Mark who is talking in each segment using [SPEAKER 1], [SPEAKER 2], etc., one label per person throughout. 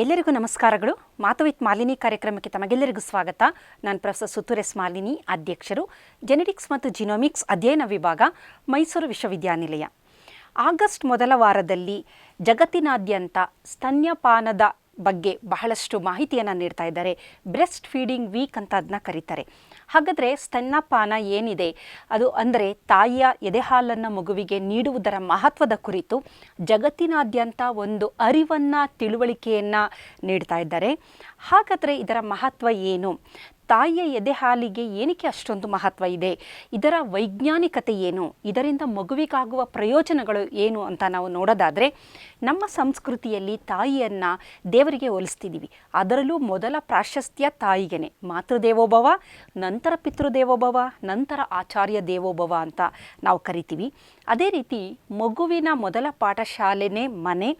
[SPEAKER 1] ಎಲ್ಲರಿಗೂ ನಮಸ್ಕಾರಗಳು. ಮಾತು ವಿತ್ ಮಾಲಿನಿ ಕಾರ್ಯಕ್ರಮಕ್ಕೆ ತಮಗೆಲ್ಲರಿಗೂ ಸ್ವಾಗತ. ನಾನು ಪ್ರೊಫೆಸರ್ ಸುತ್ತೂರ್ ಎಸ್ ಮಾಲಿನಿ, ಅಧ್ಯಕ್ಷರು, ಜೆನೆಟಿಕ್ಸ್ ಮತ್ತು ಜಿನೋಮಿಕ್ಸ್ ಅಧ್ಯಯನ ವಿಭಾಗ, ಮೈಸೂರು ವಿಶ್ವವಿದ್ಯಾನಿಲಯ. ಆಗಸ್ಟ್ ಮೊದಲ ವಾರದಲ್ಲಿ ಜಗತ್ತಿನಾದ್ಯಂತ ಸ್ತನ್ಯಪಾನದ ಬಗ್ಗೆ ಬಹಳಷ್ಟು ಮಾಹಿತಿಯನ್ನು ನೀಡ್ತಾ ಇದ್ದಾರೆ. ಬ್ರೆಸ್ಟ್ ಫೀಡಿಂಗ್ ವೀಕ್ ಅಂತ ಅದನ್ನ ಕರೀತಾರೆ. ಹಾಗಾದರೆ ಸ್ತನ್ಯಪಾನ ಏನಿದೆ ಅದು ಅಂದರೆ ತಾಯಿಯ ಎದೆಹಾಲನ್ನು ಮಗುವಿಗೆ ನೀಡುವುದರ ಮಹತ್ವದ ಕುರಿತು ಜಗತ್ತಿನಾದ್ಯಂತ ಒಂದು ಅರಿವನ್ನು, ತಿಳುವಳಿಕೆಯನ್ನು ನೀಡ್ತಾ ಇದ್ದಾರೆ. ಹಾಗಾದರೆ ಇದರ ಮಹತ್ವ ಏನು? ತಾಯಿಯ ಎದೆಹಾಲಿಗೆ ಏನಕ್ಕೆ ಅಷ್ಟೊಂದು ಮಹತ್ವ ಇದೆ? ಇದರ ವೈಜ್ಞಾನಿಕತೆ ಏನು? ಇದರಿಂದ ಮಗುವಿಗಾಗುವ ಪ್ರಯೋಜನಗಳು ಏನು ಅಂತ ನಾವು ನೋಡೋದಾದರೆ, ನಮ್ಮ ಸಂಸ್ಕೃತಿಯಲ್ಲಿ ತಾಯಿಯನ್ನು ದೇವರಿಗೆ ಹೋಲಿಸ್ತಿದ್ದೀವಿ. ಅದರಲ್ಲೂ ಮೊದಲ ಪ್ರಾಶಸ್ತ್ಯ ತಾಯಿಗೆನೆ. ಮಾತೃದೇವೋಭವ, ನಂತರ ಪಿತೃದೇವೋಭವ, ನಂತರ ಆಚಾರ್ಯ ದೇವೋಭವ ಅಂತ ನಾವು ಕರಿತೀವಿ. ಅದೇ ರೀತಿ ಮಗುವಿನ ಮೊದಲ ಪಾಠಶಾಲೆನೇ ಮನೆ,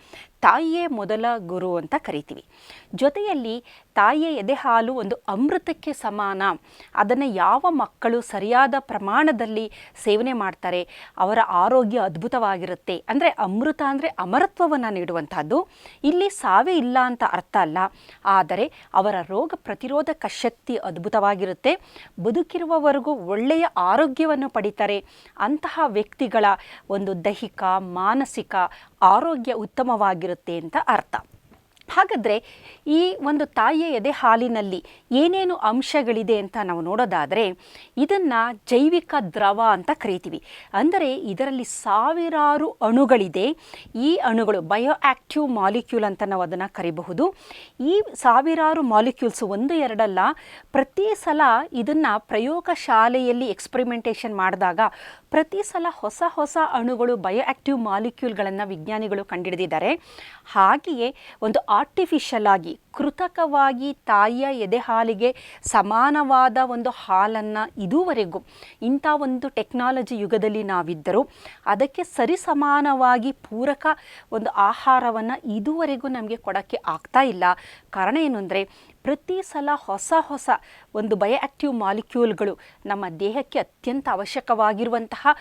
[SPEAKER 1] ತಾಯಿಯೇ ಮೊದಲ ಗುರು ಅಂತ ಕರಿತೀವಿ. ಜೊತೆಯಲ್ಲಿ ತಾಯಿಯ ಎದೆಹಾಲು ಒಂದು ಅಮೃತಕ್ಕೆ ಸಮಾನ. ಅದನ್ನು ಯಾವ ಮಕ್ಕಳು ಸರಿಯಾದ ಪ್ರಮಾಣದಲ್ಲಿ ಸೇವನೆ ಮಾಡ್ತಾರೆ ಅವರ ಆರೋಗ್ಯ ಅದ್ಭುತವಾಗಿರುತ್ತೆ. ಅಂದರೆ ಅಮೃತ ಅಂದರೆ ಅಮರತ್ವವನ್ನು ನೀಡುವಂಥದ್ದು. ಇಲ್ಲಿ ಸಾವೇ ಇಲ್ಲ ಅಂತ ಅರ್ಥ ಅಲ್ಲ, ಆದರೆ ಅವರ ರೋಗ ಪ್ರತಿರೋಧಕ ಶಕ್ತಿ ಅದ್ಭುತವಾಗಿರುತ್ತೆ. ಬದುಕಿರುವವರೆಗೂ ಒಳ್ಳೆಯ ಆರೋಗ್ಯವನ್ನು ಪಡಿತಾರೆ. ಅಂತಹ ವ್ಯಕ್ತಿಗಳ ಒಂದು ದೈಹಿಕ, ಮಾನಸಿಕ ಆರೋಗ್ಯ ಉತ್ತಮವಾಗಿರುತ್ತೆ ಅಂತ ಅರ್ಥ. ಹಾಗಾದರೆ ಈ ಒಂದು ತಾಯಿಯ ಎದೆ ಹಾಲಿನಲ್ಲಿ ಏನೇನು ಅಂಶಗಳಿದೆ ಅಂತ ನಾವು ನೋಡೋದಾದರೆ, ಇದನ್ನು ಜೈವಿಕ ದ್ರವ ಅಂತ ಕರಿತೀವಿ. ಅಂದರೆ ಇದರಲ್ಲಿ ಸಾವಿರಾರು ಅಣುಗಳಿದೆ. ಈ ಅಣುಗಳು ಬಯೋ ಆ್ಯಕ್ಟಿವ್ ಮಾಲಿಕ್ಯೂಲ್ ಅಂತ ನಾವು ಅದನ್ನು ಕರಿಬಹುದು. ಈ ಸಾವಿರಾರು ಮಾಲಿಕ್ಯೂಲ್ಸು ಒಂದು ಎರಡಲ್ಲ, ಪ್ರತಿ ಸಲ ಇದನ್ನು ಪ್ರಯೋಗಶಾಲೆಯಲ್ಲಿ ಎಕ್ಸ್ಪರಿಮೆಂಟೇಷನ್ ಮಾಡಿದಾಗ ಪ್ರತಿ ಸಲ ಹೊಸ ಹೊಸ ಅಣುಗಳು, ಬಯೋ ಆ್ಯಕ್ಟಿವ್ ಮಾಲಿಕ್ಯೂಲ್ಗಳನ್ನು ವಿಜ್ಞಾನಿಗಳು ಕಂಡುಹಿಡಿದಿದ್ದಾರೆ. ಹಾಗೆಯೇ ಒಂದು ಆರ್ಟಿಫಿಷಿಯಲ್ ಆಗಿ, ಕೃತಕವಾಗಿ ತಾಯಿಯ ಎದೆ ಹಾಲಿಗೆ ಸಮಾನವಾದ ಒಂದು ಹಾಲನ್ನು ಇದುವರೆಗೂ ಇಂಥ ಒಂದು ಟೆಕ್ನಾಲಜಿ ಯುಗದಲ್ಲಿ ನಾವಿದ್ದರೂ ಅದಕ್ಕೆ ಸರಿಸಮಾನವಾಗಿ ಪೂರಕ ಒಂದು ಆಹಾರವನ್ನು ಇದುವರೆಗೂ ನಮಗೆ ಕೊಡೋಕ್ಕೆ ಆಗ್ತಾ ಇಲ್ಲ. ಕಾರಣ ಏನು ಅಂದರೆ, ಪ್ರತಿ ಸಲ ಹೊಸ ಹೊಸ ಒಂದು ಬಯೋ ಆ್ಯಕ್ಟಿವ್ ಮಾಲಿಕ್ಯೂಲ್ಗಳು ನಮ್ಮ ದೇಹಕ್ಕೆ ಅತ್ಯಂತ ಅವಶ್ಯಕವಾಗಿರುವಂತಹ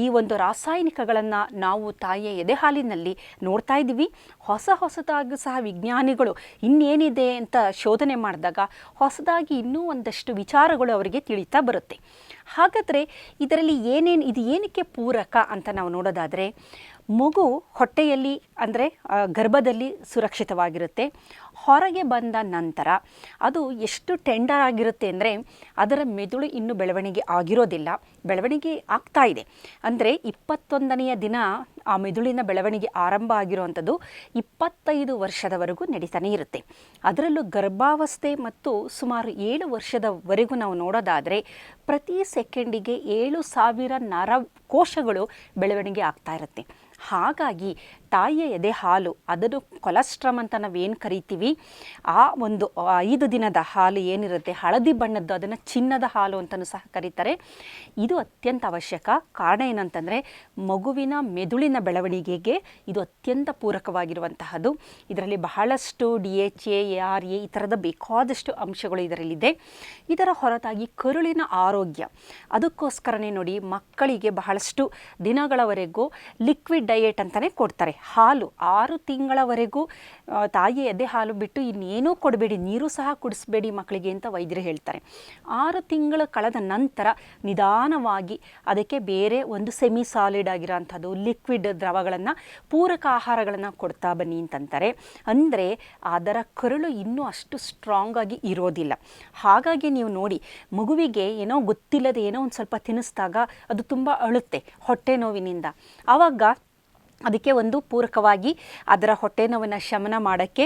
[SPEAKER 1] ಈ ಒಂದು ರಾಸಾಯನಿಕಗಳನ್ನು ನಾವು ತಾಯಿಯ ಎದೆ ಹಾಲಿನಲ್ಲಿ ನೋಡ್ತಾ ಇದ್ದೀವಿ. ಹೊಸದಾಗಿ ಸಹ ವಿಜ್ಞಾನಿಗಳು ಇನ್ನೇನಿದೆ ಅಂತ ಶೋಧನೆ ಮಾಡಿದಾಗ ಹೊಸದಾಗಿ ಇನ್ನೂ ಒಂದಷ್ಟು ವಿಚಾರಗಳು ಅವರಿಗೆ ತಿಳಿತಾ ಬರುತ್ತೆ. ಹಾಗಾದರೆ ಇದರಲ್ಲಿ ಇದು ಏನಕ್ಕೆ ಪೂರಕ ಅಂತ ನಾವು ನೋಡೋದಾದರೆ, ಮಗು ಹೊಟ್ಟೆಯಲ್ಲಿ ಅಂದರೆ ಗರ್ಭದಲ್ಲಿ ಸುರಕ್ಷಿತವಾಗಿರುತ್ತೆ. ಹೊರಗೆ ಬಂದ ನಂತರ ಅದು ಎಷ್ಟು ಟೆಂಡರ್ ಆಗಿರುತ್ತೆ ಅಂದರೆ, ಅದರ ಮೆದುಳು ಇನ್ನೂ ಬೆಳವಣಿಗೆ ಆಗಿರೋದಿಲ್ಲ, ಬೆಳವಣಿಗೆ ಆಗ್ತಾ ಇದೆ. ಅಂದರೆ 21ನೆಯ ದಿನ ಆ ಮೆದುಳಿನ ಬೆಳವಣಿಗೆ ಆರಂಭ ಆಗಿರುವಂಥದ್ದು 25 ವರ್ಷದವರೆಗೂ ನಡೀತಾನೆ ಇರುತ್ತೆ. ಅದರಲ್ಲೂ ಗರ್ಭಾವಸ್ಥೆ ಮತ್ತು ಸುಮಾರು 7 ವರ್ಷದವರೆಗೂ ನಾವು ನೋಡೋದಾದರೆ ಪ್ರತಿ ಸೆಕೆಂಡಿಗೆ 7000 ನರಕೋಶಗಳು ಬೆಳವಣಿಗೆ ಆಗ್ತಾ ಇರುತ್ತೆ. ಹಾಗಾಗಿ ತಾಯಿಯ ಎದೆ ಹಾಲು, ಅದನ್ನು ಕೊಲೆಸ್ಟ್ರಾಮ್ ಅಂತ ನಾವೇನು ಕರಿತೀವಿ, ಆ ಒಂದು 5 ದಿನದ ಹಾಲು ಏನಿರುತ್ತೆ ಹಳದಿ ಬಣ್ಣದ್ದು, ಅದನ್ನು ಚಿನ್ನದ ಹಾಲು ಅಂತಲೂ ಸಹ ಕರೀತಾರೆ. ಇದು ಅತ್ಯಂತ ಅವಶ್ಯಕ. ಕಾರಣ ಏನಂತಂದರೆ, ಮಗುವಿನ ಮೆದುಳಿನ ಬೆಳವಣಿಗೆಗೆ ಇದು ಅತ್ಯಂತ ಪೂರಕವಾಗಿರುವಂತಹದ್ದು. ಇದರಲ್ಲಿ ಬಹಳಷ್ಟು DHA, ARA ಈ ಥರದ ಬೇಕಾದಷ್ಟು ಅಂಶಗಳು ಇದರಲ್ಲಿದೆ. ಇದರ ಹೊರತಾಗಿ ಕರುಳಿನ ಆರೋಗ್ಯ, ಅದಕ್ಕೋಸ್ಕರನೇ ನೋಡಿ ಮಕ್ಕಳಿಗೆ ಬಹಳಷ್ಟು ದಿನಗಳವರೆಗೂ ಲಿಕ್ವಿಡ್ ಡಯೆಟ್ ಅಂತಲೇ ಕೊಡ್ತಾರೆ. ಹಾಲು 6 ತಿಂಗಳವರೆಗೂ ತಾಯಿಯ ಎದೆ ಹಾಲು ಬಿಟ್ಟು ಇನ್ನೇನೂ ಕೊಡಬೇಡಿ, ನೀರು ಸಹ ಕುಡಿಸ್ಬೇಡಿ ಮಕ್ಕಳಿಗೆ ಅಂತ ವೈದ್ಯರು ಹೇಳ್ತಾರೆ. 6 ತಿಂಗಳು ಕಳೆದ ನಂತರ ನಿಧಾನವಾಗಿ ಅದಕ್ಕೆ ಬೇರೆ ಒಂದು ಸೆಮಿ ಸಾಲಿಡ್ ಆಗಿರೋಂಥದ್ದು ಲಿಕ್ವಿಡ್ ದ್ರವಗಳನ್ನು, ಪೂರಕ ಆಹಾರಗಳನ್ನು ಕೊಡ್ತಾ ಬನ್ನಿ ಅಂತಂತಾರೆ. ಅಂದರೆ ಅದರ ಕರುಳು ಇನ್ನೂ ಅಷ್ಟು ಸ್ಟ್ರಾಂಗ್ ಆಗಿ ಇರೋದಿಲ್ಲ. ಹಾಗಾಗಿ ನೀವು ನೋಡಿ, ಮಗುವಿಗೆ ಏನೋ ಗೊತ್ತಿಲ್ಲದೆ ಏನೋ ಒಂದು ಸ್ವಲ್ಪ ತಿನ್ನಿಸಿದಾಗ ಅದು ತುಂಬ ಅಳುತ್ತೆ ಹೊಟ್ಟೆ ನೋವಿನಿಂದ. ಆವಾಗ ಅದಕ್ಕೆ ಒಂದು ಪೂರಕವಾಗಿ ಅದರ ಹೊಟ್ಟೆ ನೋವನ್ನು ಶಮನ ಮಾಡೋಕ್ಕೆ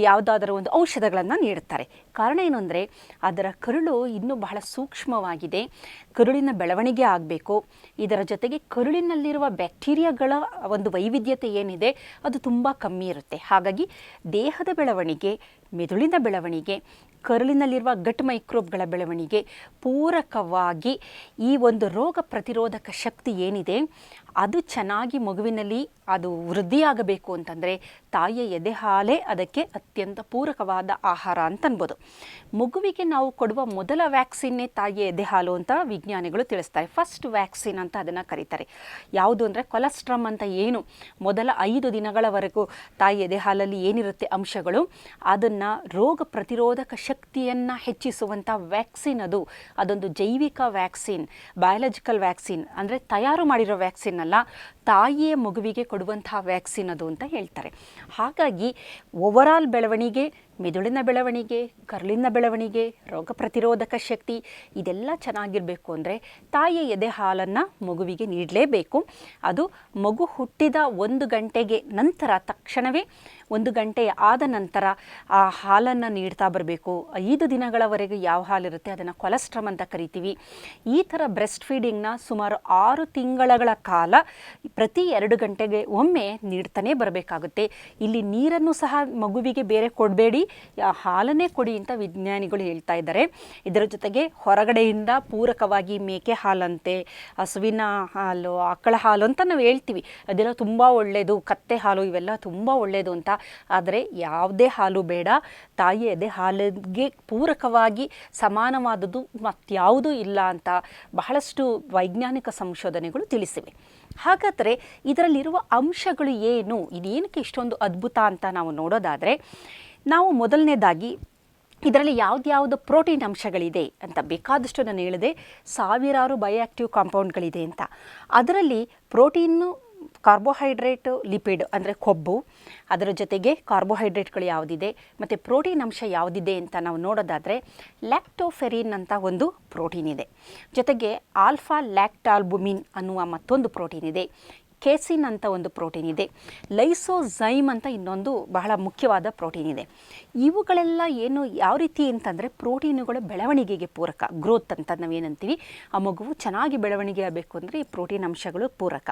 [SPEAKER 1] ಯಾವುದಾದ್ರೂ ಒಂದು ಔಷಧಗಳನ್ನು ನೀಡುತ್ತಾರೆ. ಕಾರಣ ಏನು ಅಂದರೆ, ಅದರ ಕರುಳು ಇನ್ನೂ ಬಹಳ ಸೂಕ್ಷ್ಮವಾಗಿದೆ, ಕರುಳಿನ ಬೆಳವಣಿಗೆ ಆಗಬೇಕು. ಇದರ ಜೊತೆಗೆ ಕರುಳಿನಲ್ಲಿರುವ ಬ್ಯಾಕ್ಟೀರಿಯಾಗಳ ಒಂದು ವೈವಿಧ್ಯತೆ ಏನಿದೆ ಅದು ತುಂಬ ಕಮ್ಮಿ ಇರುತ್ತೆ. ಹಾಗಾಗಿ ದೇಹದ ಬೆಳವಣಿಗೆ, ಮೆದುಳಿನ ಬೆಳವಣಿಗೆ, ಕರುಳಿನಲ್ಲಿರುವ ಗಟ್ ಮೈಕ್ರೋಬ್ಗಳ ಬೆಳವಣಿಗೆ ಪೂರಕವಾಗಿ ಈ ಒಂದು ರೋಗ ಪ್ರತಿರೋಧಕ ಶಕ್ತಿ ಏನಿದೆ ಅದು ಚೆನ್ನಾಗಿ ಮಗುವಿನಲ್ಲಿ ಅದು ವೃದ್ಧಿಯಾಗಬೇಕು ಅಂತಂದರೆ ತಾಯಿಯ ಎದೆ ಹಾಲೇ ಅದಕ್ಕೆ ಅತ್ಯಂತ ಪೂರಕವಾದ ಆಹಾರ ಅಂತ ಅನ್ಬೋದು. ಮಗುವಿಗೆ ನಾವು ಕೊಡುವ ಮೊದಲ ವ್ಯಾಕ್ಸಿನ್ನೇ ತಾಯಿಯ ಎದೆ ಹಾಲು ಅಂತ ವಿಜ್ಞಾನಿಗಳು ತಿಳಿಸ್ತಾರೆ. ಫಸ್ಟ್ ವ್ಯಾಕ್ಸಿನ್ ಅಂತ ಅದನ್ನು ಕರೀತಾರೆ. ಯಾವುದು ಅಂದರೆ ಕೊಲೆಸ್ಟ್ರಮ್ ಅಂತ ಏನು ಮೊದಲ 5 ದಿನಗಳವರೆಗೂ ತಾಯಿ ಎದೆ ಹಾಲಲ್ಲಿ ಏನಿರುತ್ತೆ ಅಂಶಗಳು, ಅದನ್ನು ರೋಗ ಪ್ರತಿರೋಧಕ ಶಕ್ತಿಯನ್ನು ಹೆಚ್ಚಿಸುವಂಥ ವ್ಯಾಕ್ಸಿನ್ ಅದೊಂದು ಜೈವಿಕ ವ್ಯಾಕ್ಸಿನ್, ಬಯಾಲಜಿಕಲ್ ವ್ಯಾಕ್ಸಿನ್, ಅಂದರೆ ತಯಾರು ಮಾಡಿರೋ ವ್ಯಾಕ್ಸಿನ್ ಅಲ್ಲ, ತಾಯಿಯ ಮಗುವಿಗೆ ಕೊಡುವಂತಹ ವ್ಯಾಕ್ಸಿನ್ ಅದು ಅಂತ ಹೇಳ್ತಾರೆ. ಹಾಗಾಗಿ ಓವರಾಲ್ ಬೆಳವಣಿಗೆ, ಮೆದುಳಿನ ಬೆಳವಣಿಗೆ, ಕರುಳಿನ ಬೆಳವಣಿಗೆ, ರೋಗ ಪ್ರತಿರೋಧಕ ಶಕ್ತಿ ಇದೆಲ್ಲ ಚೆನ್ನಾಗಿರಬೇಕು ಅಂದರೆ ತಾಯಿಯ ಎದೆ ಹಾಲನ್ನು ಮಗುವಿಗೆ ನೀಡಲೇಬೇಕು. ಅದು ಮಗು ಹುಟ್ಟಿದ 1 ಗಂಟೆಗೆ ನಂತರ, ತಕ್ಷಣವೇ 1 ಗಂಟೆ ಆದ ನಂತರ ಆ ಹಾಲನ್ನು ನೀಡ್ತಾ ಬರಬೇಕು. 5 ದಿನಗಳವರೆಗೆ ಯಾವ ಹಾಲಿರುತ್ತೆ ಅದನ್ನು ಕೊಲೆಸ್ಟ್ರಮ್ ಅಂತ ಕರಿತೀವಿ. ಈ ಥರ ಬ್ರೆಸ್ಟ್ ಫೀಡಿಂಗ್ನ ಸುಮಾರು 6 ತಿಂಗಳ ಕಾಲ ಪ್ರತಿ 2 ಗಂಟೆಗೆ ಒಮ್ಮೆ ನೀಡ್ತಾನೆ ಬರಬೇಕಾಗುತ್ತೆ. ಇಲ್ಲಿ ನೀರನ್ನು ಸಹ ಮಗುವಿಗೆ ಬೇರೆ ಕೊಡಬೇಡಿ, ಹಾಲನ್ನೇ ಕೊಡಿ ಅಂತ ವಿಜ್ಞಾನಿಗಳು ಹೇಳ್ತಾ ಇದ್ದಾರೆ. ಇದರ ಜೊತೆಗೆ ಹೊರಗಡೆಯಿಂದ ಪೂರಕವಾಗಿ ಮೇಕೆ ಹಾಲಂತೆ, ಹಸುವಿನ ಹಾಲು, ಆಕಳ ಹಾಲು ಅಂತ ನಾವು ಹೇಳ್ತೀವಿ, ಅದೆಲ್ಲ ತುಂಬ ಒಳ್ಳೆಯದು, ಕತ್ತೆ ಹಾಲು ಇವೆಲ್ಲ ತುಂಬ ಒಳ್ಳೆಯದು ಅಂತ. ಆದರೆ ಯಾವುದೇ ಹಾಲು ಬೇಡ, ತಾಯಿ ಎದೆ ಹಾಲಿಗೆ ಪೂರಕವಾಗಿ ಸಮಾನವಾದದ್ದು ಮತ್ಯಾವುದೂ ಇಲ್ಲ ಅಂತ ಬಹಳಷ್ಟು ವೈಜ್ಞಾನಿಕ ಸಂಶೋಧನೆಗಳು ತಿಳಿಸಿವೆ. ಹಾಗಾದರೆ ಇದರಲ್ಲಿರುವ ಅಂಶಗಳು ಏನು, ಇದೇನಕ್ಕೆ ಇಷ್ಟೊಂದು ಅದ್ಭುತ ಅಂತ ನಾವು ನೋಡೋದಾದರೆ, ನಾವು ಮೊದಲನೇದಾಗಿ ಇದರಲ್ಲಿ ಯಾವ್ದು ಪ್ರೋಟೀನ್ ಅಂಶಗಳಿದೆ ಅಂತ ಬೇಕಾದಷ್ಟು ನಾನು ಹೇಳಿದೆ. ಸಾವಿರಾರು ಬಯೋಆಕ್ಟಿವ್ ಕಾಂಪೌಂಡ್ಗಳಿದೆ ಅಂತ. ಅದರಲ್ಲಿ ಪ್ರೋಟೀನು, ಕಾರ್ಬೋಹೈಡ್ರೇಟು, ಲಿಪಿಡ್ ಅಂದರೆ ಕೊಬ್ಬು, ಅದರ ಜೊತೆಗೆ ಕಾರ್ಬೋಹೈಡ್ರೇಟ್ಗಳು ಯಾವುದಿದೆ ಮತ್ತು ಪ್ರೋಟೀನ್ ಅಂಶ ಯಾವುದಿದೆ ಅಂತ ನಾವು ನೋಡೋದಾದರೆ, ಲ್ಯಾಕ್ಟೋಫೆರಿನ್ ಅಂತ ಒಂದು ಪ್ರೋಟೀನ್ ಇದೆ, ಜೊತೆಗೆ ಆಲ್ಫಾ ಲ್ಯಾಕ್ಟಾಲ್ಬುಮಿನ್ ಅನ್ನುವ ಮತ್ತೊಂದು ಪ್ರೋಟೀನ್ ಇದೆ, ಕೇಸಿನ್ ಅಂತ ಒಂದು ಪ್ರೋಟೀನ್ ಇದೆ, ಲೈಸೋಝೈಮ್ ಅಂತ ಇನ್ನೊಂದು ಬಹಳ ಮುಖ್ಯವಾದ ಪ್ರೋಟೀನ್ ಇದೆ. ಇವುಗಳೆಲ್ಲ ಏನು ಯಾವ ರೀತಿ ಅಂತಂದರೆ ಪ್ರೋಟೀನುಗಳ ಬೆಳವಣಿಗೆಗೆ ಪೂರಕ, ಗ್ರೋತ್ ಅಂತ ನಾವೇನಂತೀವಿ, ಆ ಮಗುವು ಚೆನ್ನಾಗಿ ಬೆಳವಣಿಗೆ ಆಗಬೇಕು ಅಂದರೆ ಈ ಪ್ರೋಟೀನ್ ಅಂಶಗಳು ಪೂರಕ.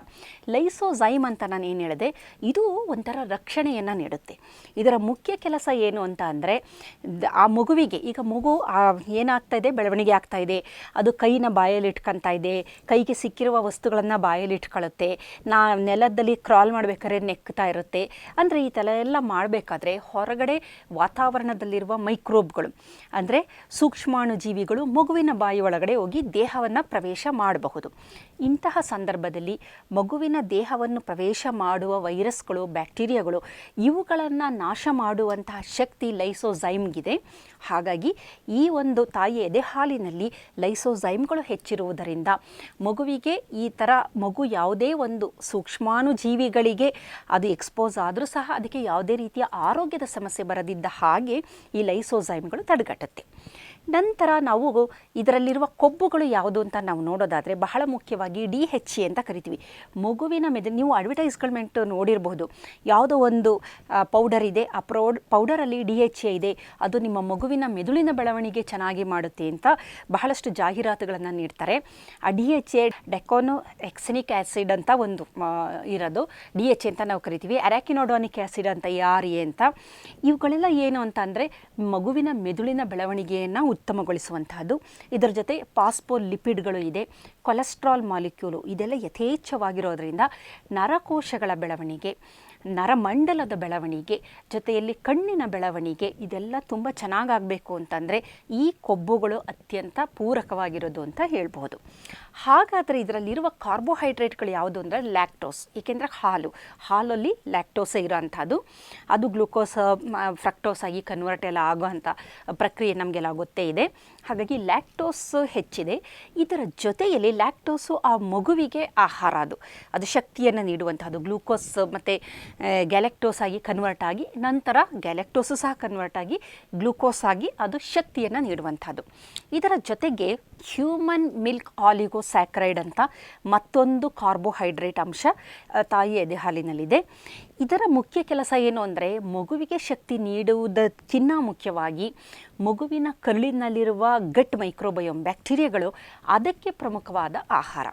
[SPEAKER 1] ಲೈಸೋಝೈಮ್ ಅಂತ ನಾನು ಏನು ಹೇಳಿದೆ, ಇದು ಒಂಥರ ರಕ್ಷಣೆಯನ್ನು ನೀಡುತ್ತೆ. ಇದರ ಮುಖ್ಯ ಕೆಲಸ ಏನು ಅಂತ ಅಂದರೆ, ಆ ಮಗುವಿಗೆ, ಈಗ ಮಗು ಏನಾಗ್ತಾ ಇದೆ, ಬೆಳವಣಿಗೆ ಆಗ್ತಾ ಇದೆ, ಅದು ಕೈನ ಬಾಯಲ್ಲಿ ಇಟ್ಕೊತಾ ಇದೆ, ಕೈಗೆ ಸಿಕ್ಕಿರುವ ವಸ್ತುಗಳನ್ನು ಬಾಯಲ್ಲಿ ಇಟ್ಕೊಳ್ಳುತ್ತೆ, ನೆಲದಲ್ಲಿ ಕ್ರಾಲ್ ಮಾಡಬೇಕಾದ್ರೆ ನೆಕ್ತಾ ಇರುತ್ತೆ. ಅಂದರೆ ಈ ಥರ ಎಲ್ಲ ಮಾಡಬೇಕಾದ್ರೆ ಹೊರಗಡೆ ವಾತಾವರಣದಲ್ಲಿರುವ ಮೈಕ್ರೋಬ್ಗಳು ಅಂದರೆ ಸೂಕ್ಷ್ಮಾಣು ಜೀವಿಗಳು ಮಗುವಿನ ಬಾಯಿ ಒಳಗಡೆ ಹೋಗಿ ದೇಹವನ್ನು ಪ್ರವೇಶ ಮಾಡಬಹುದು. ಇಂತಹ ಸಂದರ್ಭದಲ್ಲಿ ಮಗುವಿನ ದೇಹವನ್ನು ಪ್ರವೇಶ ಮಾಡುವ ವೈರಸ್ಗಳು, ಬ್ಯಾಕ್ಟೀರಿಯಾಗಳು ಇವುಗಳನ್ನು ನಾಶ ಮಾಡುವಂತಹ ಶಕ್ತಿ ಲೈಸೋಝೈಮ್ಗಿದೆ. ಹಾಗಾಗಿ ಈ ಒಂದು ತಾಯಿ ಎದೆ ಹಾಲಿನಲ್ಲಿ ಲೈಸೋಝೈಮ್ಗಳು ಹೆಚ್ಚಿರುವುದರಿಂದ ಮಗುವಿಗೆ ಈ ಥರ ಮಗು ಯಾವುದೇ ಒಂದು ಸೂಕ್ಷ್ಮಾಣು ಜೀವಿಗಳಿಗೆ ಅದು ಎಕ್ಸ್ಪೋಸ್ ಆದರೂ ಸಹ ಅದಕ್ಕೆ ಯಾವುದೇ ರೀತಿಯ ಆರೋಗ್ಯದ ಸಮಸ್ಯೆ ಬರದಿದ್ದ ಹಾಗೆ ಈ ಲೈಸೋಝೈಮ್ಗಳು ತಡೆಗಟ್ಟುತ್ತೆ. ನಂತರ ನಾವು ಇದರಲ್ಲಿರುವ ಕೊಬ್ಬುಗಳು ಯಾವುದು ಅಂತ ನಾವು ನೋಡೋದಾದರೆ ಬಹಳ ಮುಖ್ಯವಾಗಿ DHA ಅಂತ ಕರಿತೀವಿ. ಮಗುವಿನ ನೀವು ಅಡ್ವರ್ಟೈಸ್ಮೆಂಟ್ ನೋಡಿರಬಹುದು, ಯಾವುದೋ ಒಂದು ಪೌಡರ್ ಇದೆ, ಆ ಪೌಡರಲ್ಲಿ DHA ಇದೆ, ಅದು ನಿಮ್ಮ ಮಗುವಿನ ಮೆದುಳಿನ ಬೆಳವಣಿಗೆ ಚೆನ್ನಾಗಿ ಮಾಡುತ್ತೆ ಅಂತ ಬಹಳಷ್ಟು ಜಾಹೀರಾತುಗಳನ್ನು ನೀಡ್ತಾರೆ. ಆ DHA ಡೆಕೋನೋ ಎಕ್ಸನಿಕ್ ಆ್ಯಸಿಡ್ ಅಂತ ಒಂದು ಇರೋದು, DHA ಅಂತ ನಾವು ಕರಿತೀವಿ, ಅರಾಕಿನೋಡಾನಿಕ್ ಆ್ಯಸಿಡ್ ಅಂತ ARA ಅಂತ. ಇವುಗಳೆಲ್ಲ ಏನು ಅಂತ ಅಂದರೆ ಮಗುವಿನ ಮೆದುಳಿನ ಬೆಳವಣಿಗೆಯನ್ನು ಉತ್ತಮಗೊಳಿಸುವಂತಹದ್ದು. ಇದರ ಜೊತೆ ಫಾಸ್ಫೋಲಿಪಿಡ್ಗಳು ಇದೆ, ಕೊಲೆಸ್ಟ್ರಾಲ್ ಮಾಲಿಕ್ಯೂಲು, ಇದೆಲ್ಲ ಯಥೇಚ್ಛವಾಗಿರೋದ್ರಿಂದ ನರಕೋಶಗಳ ಬೆಳವಣಿಗೆ, ನರಮಂಡಲದ ಬೆಳವಣಿಗೆ, ಜೊತೆಯಲ್ಲಿ ಕಣ್ಣಿನ ಬೆಳವಣಿಗೆ ಇದೆಲ್ಲ ತುಂಬ ಚೆನ್ನಾಗಾಗಬೇಕು ಅಂತಂದರೆ ಈ ಕೊಬ್ಬುಗಳು ಅತ್ಯಂತ ಪೂರಕವಾಗಿರೋದು ಅಂತ ಹೇಳ್ಬೋದು. ಹಾಗಾದರೆ ಇದರಲ್ಲಿರುವ ಕಾರ್ಬೋಹೈಡ್ರೇಟ್ಗಳು ಯಾವುದು ಅಂದರೆ ಲ್ಯಾಕ್ಟೋಸ್, ಏಕೆಂದರೆ ಹಾಲಲ್ಲಿ ಲ್ಯಾಕ್ಟೋಸೇ ಇರೋಂಥದ್ದು, ಅದು ಗ್ಲೂಕೋಸ್ ಫ್ರಕ್ಟೋಸ್ ಆಗಿ ಕನ್ವರ್ಟ್ ಎಲ್ಲ ಆಗೋವಂಥ ಪ್ರಕ್ರಿಯೆ ನಮಗೆಲ್ಲ ಗೊತ್ತೇ ಇದೆ. ಹಾಗಾಗಿ ಲ್ಯಾಕ್ಟೋಸ್ ಹೆಚ್ಚಿದೆ. ಇದರ ಜೊತೆಯಲ್ಲಿ ಲ್ಯಾಕ್ಟೋಸು ಆ ಮಗುವಿಗೆ ಆಹಾರ, ಅದು ಶಕ್ತಿಯನ್ನು ನೀಡುವಂಥದ್ದು. ಗ್ಲೂಕೋಸ್ ಮತ್ತು ಗ್ಯಾಲೆಕ್ಟೋಸ್ ಆಗಿ ಕನ್ವರ್ಟ್ ಆಗಿ ನಂತರ ಗ್ಯಾಲೆಕ್ಟೋಸು ಸಹ ಕನ್ವರ್ಟ್ ಆಗಿ ಗ್ಲೂಕೋಸ್ ಆಗಿ ಅದು ಶಕ್ತಿಯನ್ನು ನೀಡುವಂಥದ್ದು. ಇದರ ಜೊತೆಗೆ ಹ್ಯೂಮನ್ ಮಿಲ್ಕ್ ಆಲಿಗೋಸ್ಯಾಕ್ರೈಡ್ ಅಂತ ಮತ್ತೊಂದು ಕಾರ್ಬೋಹೈಡ್ರೇಟ್ ಅಂಶ ತಾಯಿ ಎದೆ ಹಾಲಿನಲ್ಲಿದೆ. ಇದರ ಮುಖ್ಯ ಕೆಲಸ ಏನು ಅಂದರೆ ಮಗುವಿಗೆ ಶಕ್ತಿ ನೀಡುವುದಕ್ಕಿಂತ ಮುಖ್ಯವಾಗಿ ಮಗುವಿನ ಕರುಳಿನಲ್ಲಿರುವ ಗಟ್ ಮೈಕ್ರೋಬಯೋಮ್ ಬ್ಯಾಕ್ಟೀರಿಯಾಗಳು ಅದಕ್ಕೆ ಪ್ರಮುಖವಾದ ಆಹಾರ.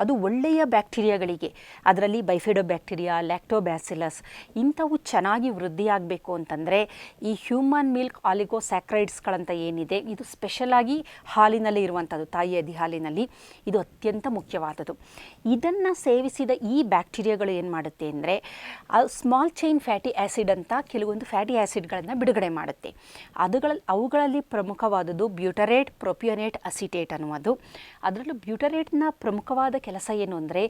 [SPEAKER 1] ಅದು ಒಳ್ಳೆಯ ಬ್ಯಾಕ್ಟೀರಿಯಾಗಳಿಗೆ, ಅದರಲ್ಲಿ ಬೈಫಿಡೋ ಬ್ಯಾಕ್ಟೀರಿಯಾ, ಲ್ಯಾಕ್ಟೋಬ್ಯಾಸಿಲಸ್ ಇಂಥವು ಚೆನ್ನಾಗಿ ವೃದ್ಧಿಯಾಗಬೇಕು ಅಂತಂದರೆ ಈ ಹ್ಯೂಮನ್ ಮಿಲ್ಕ್ ಆಲಿಗೋಸ್ಯಾಕ್ರೈಡ್ಸ್ಗಳಂತ ಏನಿದೆ ಇದು ಸ್ಪೆಷಲಾಗಿ ಹಾಲಿನಲ್ಲಿ ಇರುವಂಥ ಇರುವಂಥದ್ದು ತಾಯಿಯ ಎದೆ ಹಾಲಿನಲ್ಲಿ, ಇದು ಅತ್ಯಂತ ಮುಖ್ಯವಾದದ್ದು. ಇದನ್ನು ಸೇವಿಸಿದ ಈ ಬ್ಯಾಕ್ಟೀರಿಯಾಗಳು ಏನು ಮಾಡುತ್ತೆ ಅಂದರೆ ಸ್ಮಾಲ್ ಚೈನ್ ಫ್ಯಾಟಿ ಆ್ಯಸಿಡ್ ಅಂತ ಕೆಲವೊಂದು ಫ್ಯಾಟಿ ಆ್ಯಸಿಡ್ಗಳನ್ನು ಬಿಡುಗಡೆ ಮಾಡುತ್ತೆ. ಅವುಗಳಲ್ಲಿ ಪ್ರಮುಖವಾದದ್ದು ಬ್ಯೂಟರೇಟ್, ಪ್ರೊಪಿಯೋನೇಟ್, ಅಸಿಟೇಟ್ ಅನ್ನುವುದು. ಅದರಲ್ಲೂ ಬ್ಯೂಟರೇಟ್ನ ಪ್ರಮುಖವಾದ ಕೆಲಸ ಏನು ಅಂದರೆ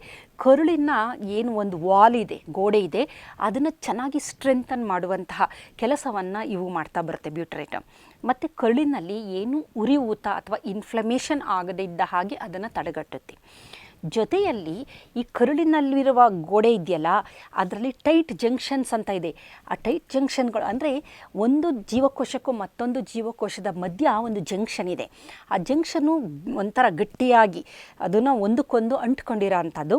[SPEAKER 1] ಕರುಳಿನ ಏನು ಒಂದು ವಾಲ್ ಇದೆ, ಗೋಡೆ ಇದೆ, ಅದನ್ನು ಚೆನ್ನಾಗಿ ಸ್ಟ್ರೆಂಥನ್ ಮಾಡುವಂತಹ ಕೆಲಸವನ್ನು ಇವು ಮಾಡ್ತಾ ಬರುತ್ತೆ ಬ್ಯೂಟರೇಟ್. ಮತ್ತು ಕರುಳಿನಲ್ಲಿ ಏನು ಉರಿಯೂತ ಅಥವಾ ಇನ್ಫ್ಲಮೇಷನ್ ಆಗದೇ ಇದ್ದ ಹಾಗೆ ಅದನ್ನು ತಡೆಗಟ್ಟುತ್ತೆ. ಜೊತೆಯಲ್ಲಿ ಈ ಕರುಳಿನಲ್ಲಿರುವ ಗೋಡೆ ಇದೆಯಲ್ಲ, ಅದರಲ್ಲಿ ಟೈಟ್ ಜಂಕ್ಷನ್ಸ್ ಅಂತ ಇದೆ. ಆ ಟೈಟ್ ಜಂಕ್ಷನ್ಗಳು ಅಂದರೆ ಒಂದು ಜೀವಕೋಶಕ್ಕೂ ಮತ್ತೊಂದು ಜೀವಕೋಶದ ಮಧ್ಯ ಒಂದು ಜಂಕ್ಷನ್ ಇದೆ. ಆ ಜಂಕ್ಷನ್ನು ಒಂಥರ ಗಟ್ಟಿಯಾಗಿ ಅದನ್ನು ಒಂದಕ್ಕೊಂದು ಅಂಟ್ಕೊಂಡಿರೋ ಅಂಥದ್ದು.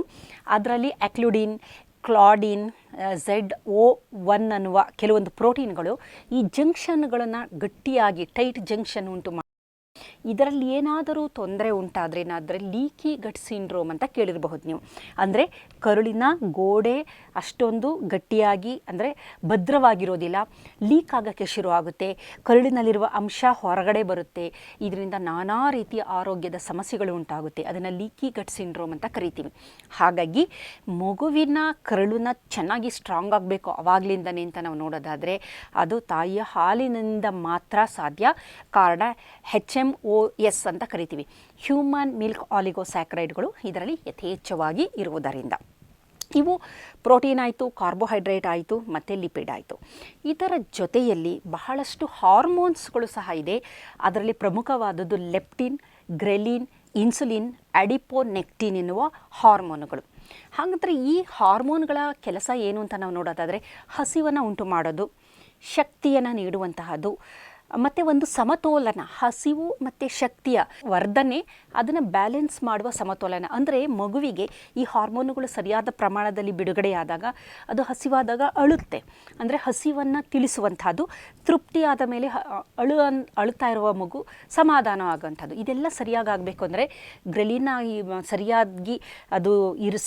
[SPEAKER 1] ಅದರಲ್ಲಿ ಆಕ್ಲುಡಿನ್, ಕ್ಲಾಡಿನ್, ZO1 ಅನ್ನುವ ಕೆಲವೊಂದು ಪ್ರೋಟೀನ್ಗಳು ಈ ಜಂಕ್ಷನ್ಗಳನ್ನು ಗಟ್ಟಿಯಾಗಿ ಟೈಟ್ ಜಂಕ್ಷನ್ ಉಂಟು ಮಾಡಿ, ಇದರಲ್ಲಿ ಏನಾದರೂ ತೊಂದರೆ ಉಂಟಾದರೆ ಲೀಕಿ ಗಟ್ ಸಿಂಡ್ರೋಮ್ ಅಂತ ಕೇಳಿರಬಹುದು ನೀವು. ಅಂದರೆ ಕರುಳಿನ ಗೋಡೆ ಅಷ್ಟೊಂದು ಗಟ್ಟಿಯಾಗಿ ಅಂದರೆ ಭದ್ರವಾಗಿರೋದಿಲ್ಲ, ಲೀಕ್ ಆಗೋಕ್ಕೆ ಶುರುವಾಗುತ್ತೆ, ಕರುಳಿನಲ್ಲಿರುವ ಅಂಶ ಹೊರಗಡೆ ಬರುತ್ತೆ, ಇದರಿಂದ ನಾನಾ ರೀತಿಯ ಆರೋಗ್ಯದ ಸಮಸ್ಯೆಗಳು ಉಂಟಾಗುತ್ತೆ. ಅದನ್ನು ಲೀಕಿ ಗಟ್ ಸಿಂಡ್ರೋಮ್ ಅಂತ ಕರಿತೀವಿ. ಹಾಗಾಗಿ ಮಗುವಿನ ಕರುಳನ್ನ ಚೆನ್ನಾಗಿ ಸ್ಟ್ರಾಂಗ್ ಆಗಬೇಕು ಅವಾಗಲಿಂದನೇ ಅಂತ ನಾವು ನೋಡೋದಾದರೆ ಅದು ತಾಯಿಯ ಹಾಲಿನಿಂದ ಮಾತ್ರ ಸಾಧ್ಯ. ಕಾರಣ HMOS ಅಂತ ಕರಿತೀವಿ, ಹ್ಯೂಮನ್ ಮಿಲ್ಕ್ ಆಲಿಗೋಸ್ಯಾಕ್ರೈಡ್ಗಳು ಇದರಲ್ಲಿ ಯಥೇಚ್ಛವಾಗಿ ಇರುವುದರಿಂದ. ಇವು ಪ್ರೋಟೀನ್ ಆಯಿತು, ಕಾರ್ಬೋಹೈಡ್ರೇಟ್ ಆಯಿತು, ಮತ್ತು ಲಿಪಿಡ್ ಆಯಿತು. ಇದರ ಜೊತೆಯಲ್ಲಿ ಬಹಳಷ್ಟು ಹಾರ್ಮೋನ್ಸ್ಗಳು ಸಹ ಇದೆ. ಅದರಲ್ಲಿ ಪ್ರಮುಖವಾದದ್ದು ಲೆಪ್ಟಿನ್, ಗ್ರೆಲಿನ್, ಇನ್ಸುಲಿನ್, ಅಡಿಪೋನೆಕ್ಟಿನ್ ಎನ್ನುವ ಹಾರ್ಮೋನುಗಳು. ಹಾಗಾದರೆ ಈ ಹಾರ್ಮೋನ್ಗಳ ಕೆಲಸ ಏನು ಅಂತ ನಾವು ನೋಡೋದಾದರೆ ಹಸಿವನ್ನು ಉಂಟು ಮಾಡೋದು, ಶಕ್ತಿಯನ್ನು ನೀಡುವಂತಹದ್ದು, ಮತ್ತು ಒಂದು ಸಮತೋಲನ, ಹಸಿವು ಮತ್ತು ಶಕ್ತಿಯ ವರ್ಧನೆ, ಅದನ್ನು ಬ್ಯಾಲೆನ್ಸ್ ಮಾಡುವ ಸಮತೋಲನ. ಅಂದರೆ ಮಗುವಿಗೆ ಈ ಹಾರ್ಮೋನುಗಳು ಸರಿಯಾದ ಪ್ರಮಾಣದಲ್ಲಿ ಬಿಡುಗಡೆಯಾದಾಗ ಅದು ಹಸಿವಾದಾಗ ಅಳುತ್ತೆ, ಅಂದರೆ ಹಸಿವನ್ನು ತಿಳಿಸುವಂಥದ್ದು. ತೃಪ್ತಿಯಾದ ಮೇಲೆ ಅಳುತ್ತಾ ಇರುವ ಮಗು ಸಮಾಧಾನವಾಗುವಂಥದ್ದು. ಇದೆಲ್ಲ ಸರಿಯಾಗಬೇಕು ಅಂದರೆ ಗ್ರೆಲಿನ್ ಸರಿಯಾಗಿ ಅದು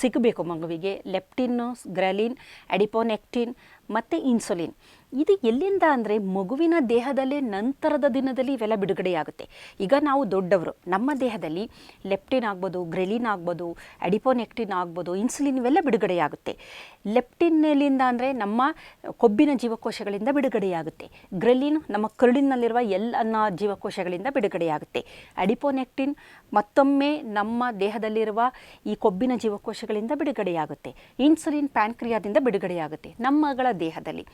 [SPEAKER 1] ಸಿಗಬೇಕು ಮಗುವಿಗೆ. ಲೆಪ್ಟಿನ್ನು, ಗ್ರೆಲಿನ್, ಅಡಿಪೋನೆಕ್ಟಿನ್ ಮತ್ತು ಇನ್ಸುಲಿನ್ ಇದು ಎಲ್ಲಿಂದ ಅಂದರೆ ಮಗುವಿನ ದೇಹದಲ್ಲೇ ನಂತರದ ದಿನದಲ್ಲಿ ಇವೆಲ್ಲ ಬಿಡುಗಡೆಯಾಗುತ್ತೆ. ಈಗ ನಾವು ದೊಡ್ಡವರು, ನಮ್ಮ ದೇಹದಲ್ಲಿ ಲೆಪ್ಟಿನ್ ಆಗ್ಬೋದು, ಗ್ರೆಲಿನ್ ಆಗ್ಬೋದು, ಅಡಿಪೋನೆಕ್ಟಿನ್ ಆಗ್ಬೋದು, ಇನ್ಸುಲಿನ್ ಇವೆಲ್ಲ ಬಿಡುಗಡೆಯಾಗುತ್ತೆ. ಲೆಪ್ಟಿನ್ನಿಂದ ಅಂದರೆ ನಮ್ಮ ಕೊಬ್ಬಿನ ಜೀವಕೋಶಗಳಿಂದ ಬಿಡುಗಡೆಯಾಗುತ್ತೆ. ಗ್ರೆಲಿನ್ ನಮ್ಮ ಕರುಳಿನಲ್ಲಿರುವ ಎಲ್ಲ ಜೀವಕೋಶಗಳಿಂದ ಬಿಡುಗಡೆಯಾಗುತ್ತೆ. ಅಡಿಪೋನೆಕ್ಟಿನ್ ಮತ್ತೊಮ್ಮೆ ನಮ್ಮ ದೇಹದಲ್ಲಿರುವ ಈ ಕೊಬ್ಬಿನ ಜೀವಕೋಶಗಳಿಂದ ಬಿಡುಗಡೆಯಾಗುತ್ತೆ. ಇನ್ಸುಲಿನ್ ಪ್ಯಾನ್ಕ್ರಿಯಾದಿಂದ ಬಿಡುಗಡೆಯಾಗುತ್ತೆ ನಮ್ಮಗಳ ದೇಹದಲ್ಲಿ.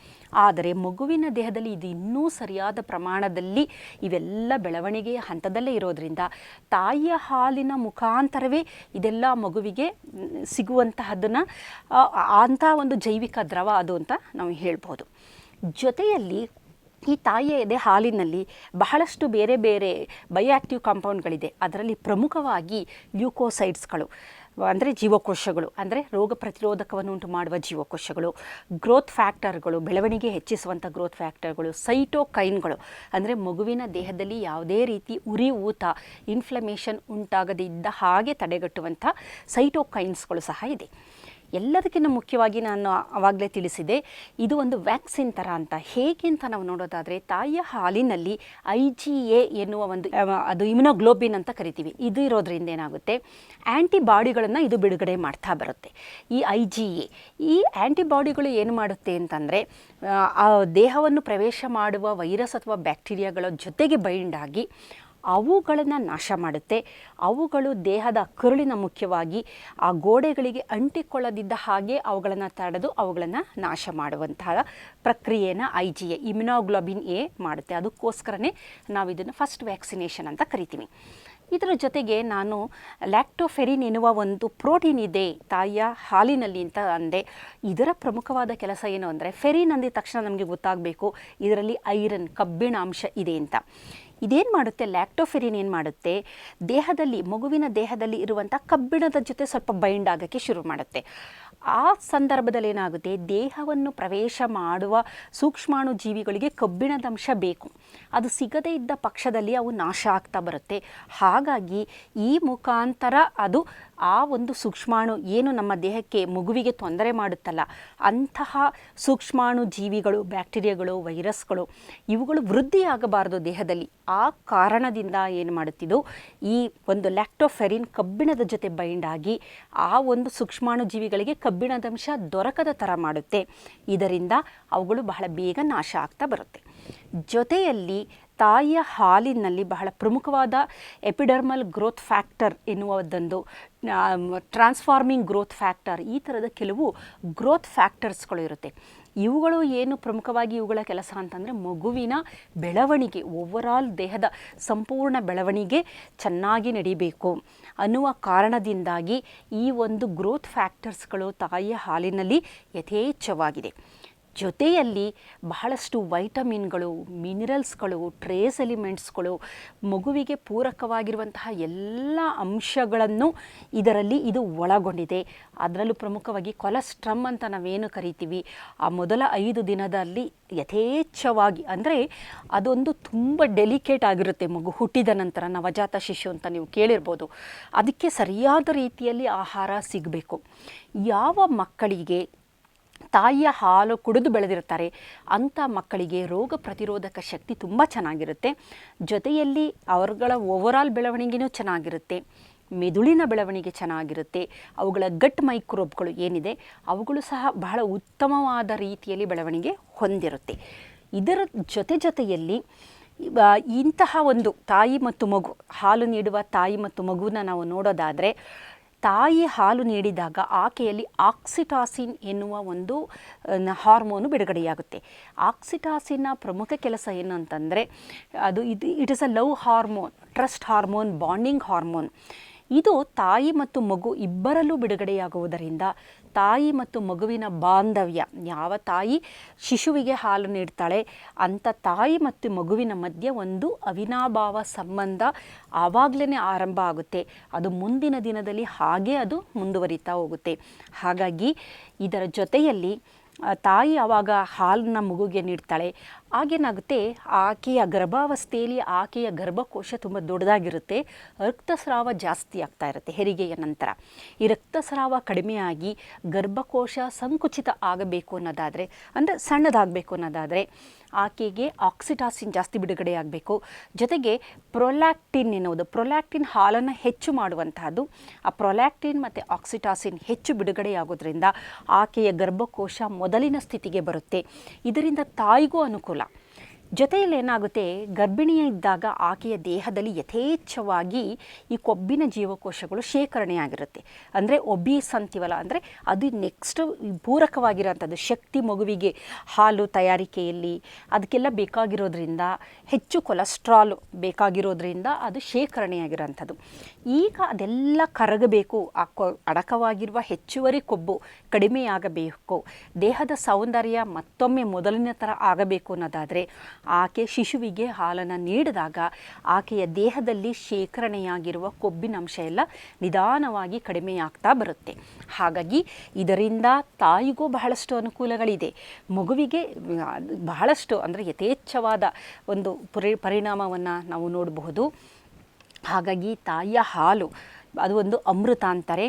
[SPEAKER 1] ಆದರೆ ಮಗುವಿನ ದೇಹದಲ್ಲಿ ಇದು ಇನ್ನೂ ಸರಿಯಾದ ಪ್ರಮಾಣದಲ್ಲಿ ಇವೆಲ್ಲ ಬೆಳವಣಿಗೆಯ ಹಂತದಲ್ಲೇ ಇರೋದರಿಂದ ತಾಯಿಯ ಹಾಲಿನ ಮುಖಾಂತರವೇ ಇದೆಲ್ಲ ಮಗುವಿಗೆ ಸಿಗುವಂತಹದ್ದನ್ನು ಅಂಥ ಒಂದು ಜೈವಿಕ ದ್ರವ ಅದು ಅಂತ ನಾವು ಹೇಳ್ಬೋದು. ಜೊತೆಯಲ್ಲಿ ಈ ತಾಯಿಯ ಎದೆ ಹಾಲಿನಲ್ಲಿ ಬಹಳಷ್ಟು ಬೇರೆ ಬೇರೆ ಬಯೋಆಕ್ಟಿವ್ ಕಾಂಪೌಂಡ್ಗಳಿದೆ. ಅದರಲ್ಲಿ ಪ್ರಮುಖವಾಗಿ ಲ್ಯೂಕೋಸೈಡ್ಸ್ಗಳು ಅಂದರೆ ಜೀವಕೋಶಗಳು, ಅಂದರೆ ರೋಗ ಪ್ರತಿರೋಧಕವನ್ನು ಉಂಟು ಮಾಡುವ ಜೀವಕೋಶಗಳು, ಗ್ರೋತ್ ಫ್ಯಾಕ್ಟರ್ಗಳು, ಬೆಳವಣಿಗೆ ಹೆಚ್ಚಿಸುವಂಥ ಗ್ರೋತ್ ಫ್ಯಾಕ್ಟರ್ಗಳು, ಸೈಟೋಕೈನ್ಗಳು ಅಂದರೆ ಮಗುವಿನ ದೇಹದಲ್ಲಿ ಯಾವುದೇ ರೀತಿ ಉರಿಯೂತ, ಇನ್ಫ್ಲಮೇಷನ್ ಉಂಟಾಗದಿದ್ದ ಹಾಗೆ ತಡೆಗಟ್ಟುವಂಥ ಸೈಟೋಕೈನ್ಸ್ಗಳು ಸಹ ಇದೆ. ಎಲ್ಲದಕ್ಕಿಂತ ಮುಖ್ಯವಾಗಿ ನಾನು ಆವಾಗಲೇ ತಿಳಿಸಿದೆ, ಇದು ಒಂದು ವ್ಯಾಕ್ಸಿನ್ ಥರ ಅಂತ. ಹೇಗೆ ಅಂತ ನಾವು ನೋಡೋದಾದರೆ ತಾಯಿಯ ಹಾಲಿನಲ್ಲಿ IgA ಎನ್ನುವ ಒಂದು ಅದು ಇಮ್ಯುನೋಗ್ಲೋಬಿನ್ ಅಂತ ಕರಿತೀವಿ, ಇದು ಇರೋದ್ರಿಂದ ಏನಾಗುತ್ತೆ ಆ್ಯಂಟಿಬಾಡಿಗಳನ್ನು ಇದು ಬಿಡುಗಡೆ ಮಾಡ್ತಾ ಬರುತ್ತೆ. ಈ IgA ಈ ಆ್ಯಂಟಿಬಾಡಿಗಳು ಏನು ಮಾಡುತ್ತೆ ಅಂತಂದರೆ ಆ ದೇಹವನ್ನು ಪ್ರವೇಶ ಮಾಡುವ ವೈರಸ್ ಅಥವಾ ಬ್ಯಾಕ್ಟೀರಿಯಾಗಳ ಜೊತೆಗೆ ಬೈಂಡ್ ಆಗಿ ಅವುಗಳನ್ನು ನಾಶ ಮಾಡುತ್ತೆ. ಅವುಗಳು ದೇಹದ ಕರುಳಿನ ಮುಖ್ಯವಾಗಿ ಆ ಗೋಡೆಗಳಿಗೆ ಅಂಟಿಕೊಳ್ಳದಿದ್ದ ಹಾಗೆ ಅವುಗಳನ್ನು ತಡೆದು ಅವುಗಳನ್ನು ನಾಶ ಮಾಡುವಂತಹ ಪ್ರಕ್ರಿಯೆಯನ್ನು IgA ಇಮ್ಯುನೋಗ್ಲೋಬಿನ್ A ಮಾಡುತ್ತೆ. ಅದಕ್ಕೋಸ್ಕರನೇ ನಾವು ಇದನ್ನು ಫಸ್ಟ್ ವ್ಯಾಕ್ಸಿನೇಷನ್ ಅಂತ ಕರಿತೀವಿ. ಇದರ ಜೊತೆಗೆ ನಾನು ಲ್ಯಾಕ್ಟೋಫೆರಿನ್ ಎನ್ನುವ ಒಂದು ಪ್ರೋಟೀನ್ ಇದೆ ತಾಯಿಯ ಹಾಲಿನಲ್ಲಿ ಅಂತ ಅಂದೆ. ಇದರ ಪ್ರಮುಖವಾದ ಕೆಲಸ ಏನು ಅಂದರೆ, ಫೆರಿನ್ ಅಂದಿದ ತಕ್ಷಣ ನಮಗೆ ಗೊತ್ತಾಗಬೇಕು ಇದರಲ್ಲಿ ಐರನ್, ಕಬ್ಬಿಣ ಅಂಶ ಇದೆ ಅಂತ. ಇದೇನು ಮಾಡುತ್ತೆ, ಲ್ಯಾಕ್ಟೋಫೆರಿನ್ ಏನು ಮಾಡುತ್ತೆ, ದೇಹದಲ್ಲಿ ಮಗುವಿನ ದೇಹದಲ್ಲಿ ಇರುವಂಥ ಕಬ್ಬಿಣದ ಜೊತೆ ಸ್ವಲ್ಪ ಬೈಂಡ್ ಆಗೋಕ್ಕೆ ಶುರು ಮಾಡುತ್ತೆ. ಆ ಸಂದರ್ಭದಲ್ಲಿ ಏನಾಗುತ್ತೆ, ದೇಹವನ್ನು ಪ್ರವೇಶ ಮಾಡುವ ಸೂಕ್ಷ್ಮಾಣು ಜೀವಿಗಳಿಗೆ ಕಬ್ಬಿಣದ ಅಂಶ ಬೇಕು. ಅದು ಸಿಗದೇ ಇದ್ದ ಪಕ್ಷದಲ್ಲಿ ಅವು ನಾಶ ಆಗ್ತಾ ಬರುತ್ತೆ. ಹಾಗಾಗಿ ಈ ಮುಖಾಂತರ ಅದು ಆ ಒಂದು ಸೂಕ್ಷ್ಮಾಣು ಏನು ನಮ್ಮ ದೇಹಕ್ಕೆ ಮಗುವಿಗೆ ತೊಂದರೆ ಮಾಡುತ್ತಲ್ಲ, ಅಂತಹ ಸೂಕ್ಷ್ಮಾಣು ಜೀವಿಗಳು, ಬ್ಯಾಕ್ಟೀರಿಯಾಗಳು, ವೈರಸ್ಗಳು ಇವುಗಳು ವೃದ್ಧಿಯಾಗಬಾರದು ದೇಹದಲ್ಲಿ. ಆ ಕಾರಣದಿಂದ ಏನು ಮಾಡುತ್ತಿದ್ದು, ಈ ಒಂದು ಲ್ಯಾಕ್ಟೋಫೆರಿನ್ ಕಬ್ಬಿಣದ ಜೊತೆ ಬೈಂಡ್ ಆಗಿ ಆ ಒಂದು ಸೂಕ್ಷ್ಮಾಣು ಜೀವಿಗಳಿಗೆ ಕಬ್ಬಿಣದ ಅಂಶ ದೊರಕದ ಥರ ಮಾಡುತ್ತೆ. ಇದರಿಂದ ಅವುಗಳು ಬಹಳ ಬೇಗ ನಾಶ ಆಗ್ತಾ ಬರುತ್ತೆ. ಜೊತೆಯಲ್ಲಿ ತಾಯಿಯ ಹಾಲಿನಲ್ಲಿ ಬಹಳ ಪ್ರಮುಖವಾದ ಎಪಿಡರ್ಮಲ್ ಗ್ರೋತ್ ಫ್ಯಾಕ್ಟರ್ ಎನ್ನುವುದೊಂದು, ಟ್ರಾನ್ಸ್ಫಾರ್ಮಿಂಗ್ ಗ್ರೋತ್ ಫ್ಯಾಕ್ಟರ್, ಈ ಥರದ ಕೆಲವು ಗ್ರೋತ್ ಫ್ಯಾಕ್ಟರ್ಸ್ಗಳು ಇರುತ್ತೆ. ಇವುಗಳು ಏನು ಪ್ರಮುಖವಾಗಿ ಇವುಗಳ ಕೆಲಸ ಅಂತಂದರೆ, ಮಗುವಿನ ಬೆಳವಣಿಗೆ, ಓವರಾಲ್ ದೇಹದ ಸಂಪೂರ್ಣ ಬೆಳವಣಿಗೆ ಚೆನ್ನಾಗಿ ನಡಿಬೇಕು ಅನ್ನುವ ಕಾರಣದಿಂದಾಗಿ ಈ ಒಂದು ಗ್ರೋತ್ ಫ್ಯಾಕ್ಟರ್ಸ್ಗಳು ತಾಯಿಯ ಹಾಲಿನಲ್ಲಿ ಯಥೇಚ್ಛವಾಗಿದೆ. ಜೊತೆಯಲ್ಲಿ ಬಹಳಷ್ಟು ವೈಟಮಿನ್ಗಳು, ಮಿನರಲ್ಸ್ಗಳು, ಟ್ರೇಸ್ ಎಲಿಮೆಂಟ್ಸ್ಗಳು, ಮಗುವಿಗೆ ಪೂರಕವಾಗಿರುವಂತಹ ಎಲ್ಲ ಅಂಶಗಳನ್ನು ಇದರಲ್ಲಿ ಇದು ಒಳಗೊಂಡಿದೆ. ಅದರಲ್ಲೂ ಪ್ರಮುಖವಾಗಿ ಕೊಲೆಸ್ಟ್ರಮ್ ಅಂತ ನಾವೇನು ಕರಿತೀವಿ, ಆ ಮೊದಲ 5 ದಿನದಲ್ಲಿ ಯಥೇಚ್ಛವಾಗಿ, ಅಂದರೆ ಅದೊಂದು ತುಂಬ ಡೆಲಿಕೇಟ್ ಆಗಿರುತ್ತೆ ಮಗು ಹುಟ್ಟಿದ ನಂತರ, ನವಜಾತ ಶಿಶು ಅಂತ ನೀವು ಕೇಳಿರ್ಬೋದು. ಅದಕ್ಕೆ ಸರಿಯಾದ ರೀತಿಯಲ್ಲಿ ಆಹಾರ ಸಿಗಬೇಕು. ಯಾವ ಮಕ್ಕಳಿಗೆ ತಾಯಿಯ ಹಾಲು ಕುಡಿದು ಬೆಳೆದಿರ್ತಾರೆ ಅಂಥ ಮಕ್ಕಳಿಗೆ ರೋಗ ಪ್ರತಿರೋಧಕ ಶಕ್ತಿ ತುಂಬ ಚೆನ್ನಾಗಿರುತ್ತೆ. ಜೊತೆಯಲ್ಲಿ ಅವರುಗಳ ಓವರಾಲ್ ಬೆಳವಣಿಗೆಯೂ ಚೆನ್ನಾಗಿರುತ್ತೆ, ಮೆದುಳಿನ ಬೆಳವಣಿಗೆ ಚೆನ್ನಾಗಿರುತ್ತೆ, ಅವುಗಳ ಗಟ್ ಮೈಕ್ರೋಬ್ಗಳು ಏನಿದೆ ಅವುಗಳು ಸಹ ಬಹಳ ಉತ್ತಮವಾದ ರೀತಿಯಲ್ಲಿ ಬೆಳವಣಿಗೆ ಹೊಂದಿರುತ್ತೆ. ಇದರ ಜೊತೆಯಲ್ಲಿ ಇಂತಹ ಒಂದು ತಾಯಿ ಮತ್ತು ಮಗು, ಹಾಲು ನೀಡುವ ತಾಯಿ ಮತ್ತು ಮಗುವನ್ನ ನಾವು ನೋಡೋದಾದರೆ, ತಾಯಿ ಹಾಲು ನೀಡಿದಾಗ ಆಕೆಯಲ್ಲಿ ಆಕ್ಸಿಟಾಸಿನ್ ಎನ್ನುವ ಒಂದು ಹಾರ್ಮೋನು ಬಿಡುಗಡೆಯಾಗುತ್ತೆ. ಆಕ್ಸಿಟಾಸಿನ್ನ ಪ್ರಮುಖ ಕೆಲಸ ಏನು ಅಂತಂದರೆ, it is a love hormone, trust hormone, bonding hormone. ಇದು ತಾಯಿ ಮತ್ತು ಮಗು ಇಬ್ಬರಲ್ಲೂ ಬಿಡುಗಡೆಯಾಗುವುದರಿಂದ ತಾಯಿ ಮತ್ತು ಮಗುವಿನ ಬಾಂಧವ್ಯ, ಯಾವ ತಾಯಿ ಶಿಶುವಿಗೆ ಹಾಲು ನೀಡ್ತಾಳೆ ಅಂಥ ತಾಯಿ ಮತ್ತು ಮಗುವಿನ ಮಧ್ಯೆ ಒಂದು ಅವಿನಾಭಾವ ಸಂಬಂಧ ಆವಾಗಲೇ ಆರಂಭ ಆಗುತ್ತೆ. ಅದು ಮುಂದಿನ ದಿನದಲ್ಲಿ ಹಾಗೆ ಅದು ಮುಂದುವರಿತಾ ಹೋಗುತ್ತೆ. ಹಾಗಾಗಿ ಇದರ ಜೊತೆಯಲ್ಲಿ ತಾಯಿ ಆವಾಗ ಹಾಲನ್ನ ಮಗುಗೆ ನೀಡ್ತಾಳೆ. ಆಗೇನಾಗುತ್ತೆ, ಆಕೆಯ ಗರ್ಭಾವಸ್ಥೆಯಲ್ಲಿ ಆಕೆಯ ಗರ್ಭಕೋಶ ತುಂಬ ದೊಡ್ಡದಾಗಿರುತ್ತೆ, ರಕ್ತಸ್ರಾವ ಜಾಸ್ತಿ ಆಗ್ತಾ ಇರುತ್ತೆ ಹೆರಿಗೆಯ ನಂತರ. ಈ ರಕ್ತಸ್ರಾವ ಕಡಿಮೆಯಾಗಿ ಗರ್ಭಕೋಶ ಸಂಕುಚಿತ ಆಗಬೇಕು ಅನ್ನೋದಾದರೆ, ಅಂದರೆ ಸಣ್ಣದಾಗಬೇಕು ಅನ್ನೋದಾದರೆ, ಆಕೆಗೆ ಆಕ್ಸಿಟಾಸಿನ್ ಜಾಸ್ತಿ ಬಿಡುಗಡೆ ಆಗಬೇಕು. ಜೊತೆಗೆ ಪ್ರೊಲ್ಯಾಕ್ಟಿನ್ ಎನ್ನುವುದು, ಪ್ರೊಲ್ಯಾಕ್ಟಿನ್ ಹಾಲನ್ನು ಹೆಚ್ಚು ಮಾಡುವಂತಹದ್ದು. ಆ ಪ್ರೊಲ್ಯಾಕ್ಟಿನ್ ಮತ್ತು ಆಕ್ಸಿಟಾಸಿನ್ ಹೆಚ್ಚು ಬಿಡುಗಡೆಯಾಗೋದ್ರಿಂದ ಆಕೆಯ ಗರ್ಭಕೋಶ ಮೊದಲಿನ ಸ್ಥಿತಿಗೆ ಬರುತ್ತೆ. ಇದರಿಂದ ತಾಯಿಗೂ ಅನುಕೂಲ. ಜೊತೆಯಲ್ಲಿ ಏನಾಗುತ್ತೆ, ಗರ್ಭಿಣಿಯ ಇದ್ದಾಗ ಆಕೆಯ ದೇಹದಲ್ಲಿ ಯಥೇಚ್ಛವಾಗಿ ಈ ಕೊಬ್ಬಿನ ಜೀವಕೋಶಗಳು ಶೇಖರಣೆಯಾಗಿರುತ್ತೆ. ಅಂದರೆ ಒಬೀಸ್ ಅಂತೀವಲ್ಲ, ಅಂದರೆ ಅದು ನೆಕ್ಸ್ಟ್ ಪೂರಕವಾಗಿರೋಂಥದ್ದು ಶಕ್ತಿ ಮಗುವಿಗೆ ಹಾಲು ತಯಾರಿಕೆಯಲ್ಲಿ ಅದಕ್ಕೆಲ್ಲ ಬೇಕಾಗಿರೋದ್ರಿಂದ, ಹೆಚ್ಚು ಕೊಲೆಸ್ಟ್ರಾಲ್ ಬೇಕಾಗಿರೋದ್ರಿಂದ ಅದು ಶೇಖರಣೆಯಾಗಿರೋಂಥದ್ದು. ಈಗ ಅದೆಲ್ಲ ಕರಗಬೇಕು, ಆ ಅಡಕವಾಗಿರುವ ಹೆಚ್ಚುವರಿ ಕೊಬ್ಬು ಕಡಿಮೆಯಾಗಬೇಕು, ದೇಹದ ಸೌಂದರ್ಯ ಮತ್ತೊಮ್ಮೆ ಮೊದಲಿನ ಥರ ಆಗಬೇಕು ಅನ್ನೋದಾದರೆ, ಆಕೆ ಶಿಶುವಿಗೆ ಹಾಲನ್ನು ನೀಡಿದಾಗ ಆಕೆಯ ದೇಹದಲ್ಲಿ ಶೇಖರಣೆಯಾಗಿರುವ ಕೊಬ್ಬಿನ ಅಂಶ ಎಲ್ಲ ನಿಧಾನವಾಗಿ ಕಡಿಮೆಯಾಗ್ತಾ ಬರುತ್ತೆ. ಹಾಗಾಗಿ ಇದರಿಂದ ತಾಯಿಗೂ ಬಹಳಷ್ಟು ಅನುಕೂಲಗಳಿದೆ, ಮಗುವಿಗೆ ಬಹಳಷ್ಟು, ಅಂದರೆ ಯಥೇಚ್ಛವಾದ ಒಂದು ಪರಿಣಾಮವನ್ನು ನಾವು ನೋಡಬಹುದು. ಹಾಗಾಗಿ ತಾಯಿಯ ಹಾಲು ಅದು ಒಂದು ಅಮೃತ ಅಂತಾರೆ.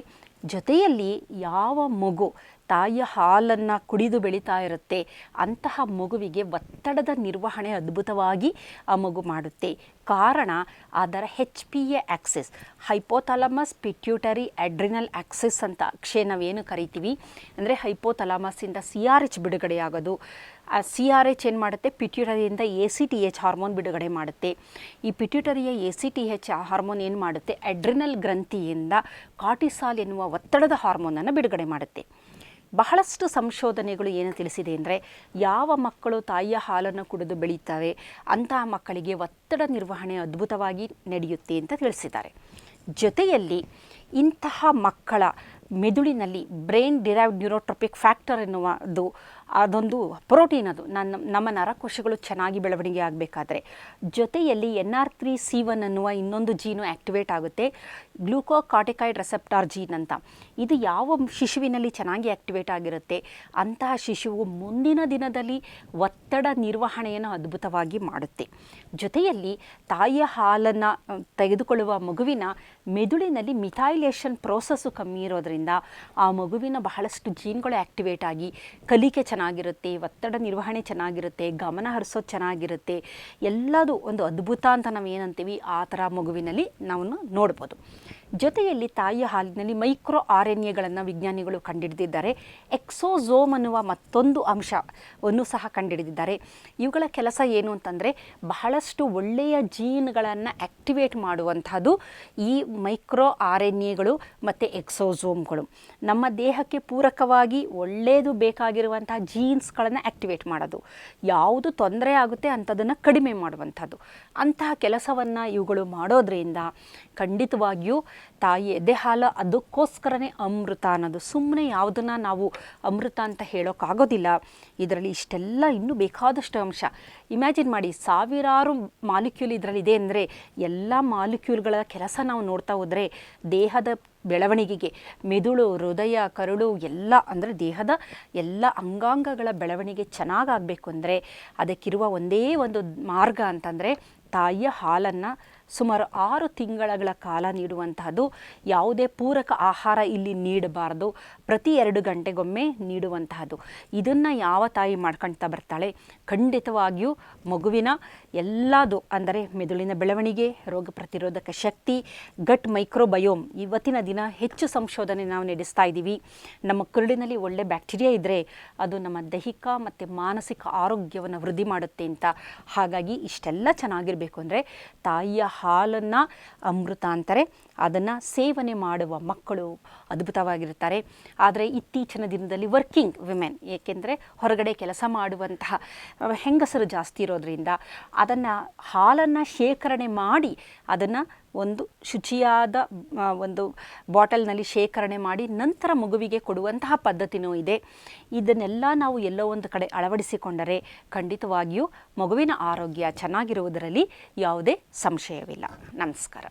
[SPEAKER 1] ಜೊತೆಯಲ್ಲಿ ಯಾವ ಮಗು ತಾಯಿಯ ಹಾಲನ್ನು ಕುಡಿದು ಬೆಳೀತಾ ಇರುತ್ತೆ ಅಂತಹ ಮಗುವಿಗೆ ಒತ್ತಡದ ನಿರ್ವಹಣೆ ಅದ್ಭುತವಾಗಿ ಆ ಮಗು ಮಾಡುತ್ತೆ. ಕಾರಣ ಅದರ HPA Axis, hypothalamus pituitary adrenal Axis ಅಂತ ಅಕ್ಷಯ ನಾವೇನು ಕರಿತೀವಿ. ಅಂದರೆ ಹೈಪೋಥಾಲಮಸ್ಸಿಂದ CRH ಬಿಡುಗಡೆಯಾಗೋದು. ಆ CRH ಏನು ಮಾಡುತ್ತೆ, ಪಿಟ್ಯೂಟರಿಯಿಂದ ACTH ಹಾರ್ಮೋನ್ ಬಿಡುಗಡೆ ಮಾಡುತ್ತೆ. ಈ ಪಿಟ್ಯೂಟರಿಯ ACTH ಹಾರ್ಮೋನ್ ಏನು ಮಾಡುತ್ತೆ, ಅಡ್ರಿನಲ್ ಗ್ರಂಥಿಯಿಂದ ಕಾರ್ಟಿಸಾಲ್ ಎನ್ನುವ ಒತ್ತಡದ ಹಾರ್ಮೋನನ್ನು ಬಿಡುಗಡೆ ಮಾಡುತ್ತೆ. ಬಹಳಷ್ಟು ಸಂಶೋಧನೆಗಳು ಏನು ತಿಳಿಸಿದೆ ಅಂದರೆ, ಯಾವ ಮಕ್ಕಳು ತಾಯಿಯ ಹಾಲನ್ನು ಕುಡಿದು ಬೆಳೀತವೆ ಅಂತಹ ಮಕ್ಕಳಿಗೆ ಒತ್ತಡ ನಿರ್ವಹಣೆ ಅದ್ಭುತವಾಗಿ ನಡೆಯುತ್ತೆ ಅಂತ ತಿಳಿಸಿದ್ದಾರೆ. ಜೊತೆಯಲ್ಲಿ ಇಂತಹ ಮಕ್ಕಳ ಮೆದುಳಿನಲ್ಲಿ ಬ್ರೈನ್ ಡಿರೈವ್ಡ್ ನ್ಯೂರೋಟ್ರೋಪಿಕ್ ಫ್ಯಾಕ್ಟರ್ ಎನ್ನುವುದು ಅದೊಂದು ಪ್ರೋಟೀನ್, ಅದು ನಮ್ಮ ನರಕೋಶಗಳು ಚೆನ್ನಾಗಿ ಬೆಳವಣಿಗೆ ಆಗಬೇಕಾದ್ರೆ. ಜೊತೆಯಲ್ಲಿ NR3C1 ಅನ್ನುವ ಇನ್ನೊಂದು ಜೀನು ಆ್ಯಕ್ಟಿವೇಟ್ ಆಗುತ್ತೆ, ಗ್ಲೂಕೋಕಾರ್ಟಿಕಾಯ್ಡ್ ರೆಸೆಪ್ಟಾರ್ ಜೀನ್ ಅಂತ. ಇದು ಯಾವ ಶಿಶುವಿನಲ್ಲಿ ಚೆನ್ನಾಗಿ ಆ್ಯಕ್ಟಿವೇಟ್ ಆಗಿರುತ್ತೆ ಅಂತಹ ಶಿಶುವು ಮುಂದಿನ ದಿನದಲ್ಲಿ ಒತ್ತಡ ನಿರ್ವಹಣೆಯನ್ನು ಅದ್ಭುತವಾಗಿ ಮಾಡುತ್ತೆ. ಜೊತೆಯಲ್ಲಿ ತಾಯಿಯ ಹಾಲನ್ನು ತೆಗೆದುಕೊಳ್ಳುವ ಮಗುವಿನ ಮೆದುಳಿನಲ್ಲಿ ಮಿಥೈಲೇಷನ್ ಪ್ರೋಸೆಸ್ಸು ಕಮ್ಮಿ ಇರೋದರಿಂದ ಆ ಮಗುವಿನ ಬಹಳಷ್ಟು ಜೀನ್ಗಳು ಆ್ಯಕ್ಟಿವೇಟ್ ಆಗಿ ಕಲಿಕೆ ಚೆನ್ನಾಗಿರುತ್ತೆ, ಒತ್ತಡ ನಿರ್ವಹಣೆ ಚೆನ್ನಾಗಿರುತ್ತೆ, ಗಮನ ಹರಿಸೋದು ಚೆನ್ನಾಗಿರುತ್ತೆ. ಎಲ್ಲದು ಒಂದು ಅದ್ಭುತ ಅಂತ ನಾವು ಏನಂತೀವಿ ಆ ಥರ ಮಗುವಿನಲ್ಲಿ ನಾವು ನೋಡ್ಬೋದು. ಜೊತೆಯಲ್ಲಿ ತಾಯಿಯ ಹಾಲಿನಲ್ಲಿ ಮೈಕ್ರೋ RNAಗಳನ್ನು ವಿಜ್ಞಾನಿಗಳು ಕಂಡುಹಿಡಿದಿದ್ದಾರೆ. ಎಕ್ಸೋಝೋಮ್ ಅನ್ನುವ ಮತ್ತೊಂದು ಅಂಶವನ್ನು ಸಹ ಕಂಡುಹಿಡಿದಿದ್ದಾರೆ. ಇವುಗಳ ಕೆಲಸ ಏನು ಅಂತಂದರೆ ಬಹಳಷ್ಟು ಒಳ್ಳೆಯ ಜೀನ್ಗಳನ್ನು ಆ್ಯಕ್ಟಿವೇಟ್ ಮಾಡುವಂಥದ್ದು ಈ ಮೈಕ್ರೋ RNAಗಳು ಮತ್ತು ಎಕ್ಸೋಝೋಮ್ಗಳು. ನಮ್ಮ ದೇಹಕ್ಕೆ ಪೂರಕವಾಗಿ ಒಳ್ಳೆಯದು ಬೇಕಾಗಿರುವಂಥ ಜೀನ್ಸ್ಗಳನ್ನು ಆ್ಯಕ್ಟಿವೇಟ್ ಮಾಡೋದು, ಯಾವುದು ತೊಂದರೆ ಆಗುತ್ತೆ ಅಂಥದನ್ನು ಕಡಿಮೆ ಮಾಡುವಂಥದ್ದು, ಅಂತಹ ಕೆಲಸವನ್ನು ಇವುಗಳು ಮಾಡೋದ್ರಿಂದ ಖಂಡಿತವಾಗಿಯೂ ತಾಯಿ ಎದೆ ಹಾಲು ಅದಕ್ಕೋಸ್ಕರನೇ ಅಮೃತ ಅನ್ನೋದು. ಸುಮ್ಮನೆ ಯಾವುದನ್ನು ನಾವು ಅಮೃತ ಅಂತ ಹೇಳೋಕ್ಕಾಗೋದಿಲ್ಲ. ಇದರಲ್ಲಿ ಇಷ್ಟೆಲ್ಲ ಇನ್ನೂ ಬೇಕಾದಷ್ಟು ಅಂಶ. ಇಮ್ಯಾಜಿನ್ ಮಾಡಿ, ಸಾವಿರಾರು ಮಾಲಿಕ್ಯೂಲ್ ಇದರಲ್ಲಿದೆ ಅಂದರೆ ಎಲ್ಲ ಮಾಲಿಕ್ಯೂಲ್ಗಳ ಕೆಲಸ ನಾವು ನೋಡ್ತಾ ಹೋದರೆ ದೇಹದ ಬೆಳವಣಿಗೆಗೆ ಮೆದುಳು, ಹೃದಯ, ಕರುಳು ಎಲ್ಲ ಅಂದರೆ ದೇಹದ ಎಲ್ಲ ಅಂಗಾಂಗಗಳ ಬೆಳವಣಿಗೆ ಚೆನ್ನಾಗಾಗಬೇಕು ಅಂದರೆ ಅದಕ್ಕಿರುವ ಒಂದೇ ಒಂದು ಮಾರ್ಗ ಅಂತಂದರೆ ತಾಯಿಯ ಹಾಲನ್ನು ಸುಮಾರು 6 ತಿಂಗಳ ಕಾಲ ನೀಡುವಂತಹದ್ದು. ಯಾವುದೇ ಪೂರಕ ಆಹಾರ ಇಲ್ಲಿ ನೀಡಬಾರ್ದು, ಪ್ರತಿ 2 ಗಂಟೆಗೊಮ್ಮೆ ನೀಡುವಂತಹದ್ದು. ಇದನ್ನು ಯಾವ ತಾಯಿ ಮಾಡ್ಕೊಳ್ತಾ ಬರ್ತಾಳೆ ಖಂಡಿತವಾಗಿಯೂ ಮಗುವಿನ ಎಲ್ಲದು ಅಂದರೆ ಮೆದುಳಿನ ಬೆಳವಣಿಗೆ, ರೋಗ ಪ್ರತಿರೋಧಕ ಶಕ್ತಿ, ಗಟ್ ಮೈಕ್ರೋಬಯೋಮ್, ಇವತ್ತಿನ ದಿನ ಹೆಚ್ಚು ಸಂಶೋಧನೆ ನಾವು ನಡೆಸ್ತಾ ಇದ್ದೀವಿ. ನಮ್ಮ ಕರುಳಿನಲ್ಲಿ ಒಳ್ಳೆ ಬ್ಯಾಕ್ಟೀರಿಯಾ ಇದ್ದರೆ ಅದು ನಮ್ಮ ದೈಹಿಕ ಮತ್ತು ಮಾನಸಿಕ ಆರೋಗ್ಯವನ್ನು ವೃದ್ಧಿ ಮಾಡುತ್ತೆ ಅಂತ. ಹಾಗಾಗಿ ಇಷ್ಟೆಲ್ಲ ಚೆನ್ನಾಗಿರಬೇಕು ಅಂದರೆ ತಾಯಿಯ ಹಾಲನ್ನು ಅಮೃತ ಅಂತಾರೆ. ಅದನ್ನು ಸೇವನೆ ಮಾಡುವ ಮಕ್ಕಳು ಅದ್ಭುತವಾಗಿರ್ತಾರೆ. ಆದರೆ ಇತ್ತೀಚಿನ ದಿನದಲ್ಲಿ ವರ್ಕಿಂಗ್ ವಿಮೆನ್, ಏಕೆಂದರೆ ಹೊರಗಡೆ ಕೆಲಸ ಮಾಡುವಂತಹ ಹೆಂಗಸರು ಜಾಸ್ತಿ ಇರೋದ್ರಿಂದ ಅದನ್ನು ಹಾಲನ್ನು ಶೇಖರಣೆ ಮಾಡಿ ಅದನ್ನು ಒಂದು ಶುಚಿಯಾದ ಒಂದು ಬಾಟಲ್ನಲ್ಲಿ ಶೇಖರಣೆ ಮಾಡಿ ನಂತರ ಮಗುವಿಗೆ ಕೊಡುವಂತಹ ಪದ್ಧತಿನೂ ಇದೆ. ಇದನ್ನೆಲ್ಲ ನಾವು ಎಲ್ಲೋ ಒಂದು ಕಡೆ ಅಳವಡಿಸಿಕೊಂಡರೆ ಖಂಡಿತವಾಗಿಯೂ ಮಗುವಿನ ಆರೋಗ್ಯ ಚೆನ್ನಾಗಿರುವುದರಲ್ಲಿ ಯಾವುದೇ ಸಂಶಯವಿಲ್ಲ. ನಮಸ್ಕಾರ.